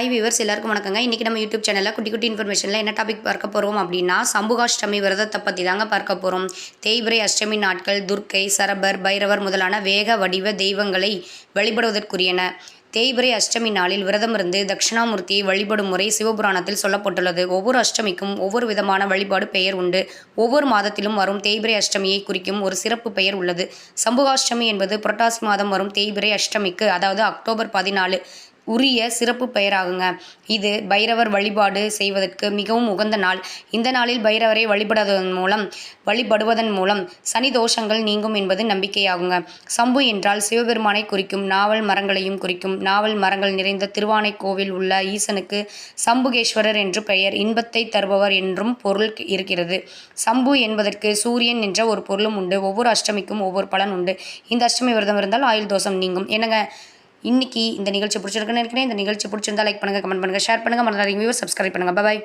Hi viewers, எல்லாருக்கும் வணக்கங்க. இன்றைக்கி நம்ம யூடியூப் சேனலில் குட்டி குட்டி இன்ஃபர்மேஷனில் என்ன டாபிக் பார்க்க போகிறோம் அப்படின்னா, சம்புகாஷ்டமி விரதத்தை பற்றி தாங்க பார்க்க போகிறோம். தேய்பிறை அஷ்டமி நாட்கள் துர்க்கை, சரபர், பைரவர் முதலான வேக வடிவ தெய்வங்களை வழிபடுவதற்குரியன. தேய்பிறை அஷ்டமி நாளில் விரதமிருந்து தட்சிணாமூர்த்தியை வழிபடும் முறை சிவபுராணத்தில் சொல்லப்பட்டுள்ளது. ஒவ்வொரு அஷ்டமிக்கும் ஒவ்வொரு விதமான வழிபாடு பெயர் உண்டு. ஒவ்வொரு மாதத்திலும் வரும் தேய்பிறை அஷ்டமியை குறிக்கும் ஒரு சிறப்பு பெயர் உள்ளது. சம்புகாஷ்டமி என்பது புரட்டாசி மாதம் வரும் தேய்பிறை அஷ்டமிக்கு, அதாவது அக்டோபர் 14 உரிய சிறப்பு பெயராகுங்க. இது பைரவர் வழிபாடு செய்வதற்கு மிகவும் உகந்த நாள். இந்த நாளில் பைரவரை வழிபடுவதன் மூலம் சனி தோஷங்கள் நீங்கும் என்பது நம்பிக்கையாகுங்க. சம்பு என்றால் சிவபெருமானை குறிக்கும். நாவல் மரங்களையும் குறிக்கும். நாவல் மரங்கள் நிறைந்த திருவானைக்கோவில் உள்ள ஈசனுக்கு சம்புகேஸ்வரர் என்று பெயர். இன்பத்தை தருபவர் என்றும் பொருள் இருக்கிறது. சம்பு என்பதற்கு சூரியன் என்ற ஒரு பொருளும் உண்டு. ஒவ்வொரு அஷ்டமிக்கும் ஒவ்வொரு பலன் உண்டு. இந்த அஷ்டமி விரதம் இருந்தால் ஆயுள் தோஷம் நீங்கும். என்னங்க, இன்னைக்கு இந்த நிகழ்ச்சி பிடிச்சிருக்குன்னு நினைக்கிறேன். இந்த நிகழ்ச்சி பிடிச்சிருந்தா லைக் பண்ணுங்கள், கமெண்ட் பண்ணுங்கள், ஷேர் பண்ணுங்கள், மறந்துடாதீங்க வியூவர்ஸ், சப்ஸ்கிரைப் பண்ணுங்கள். பாய்.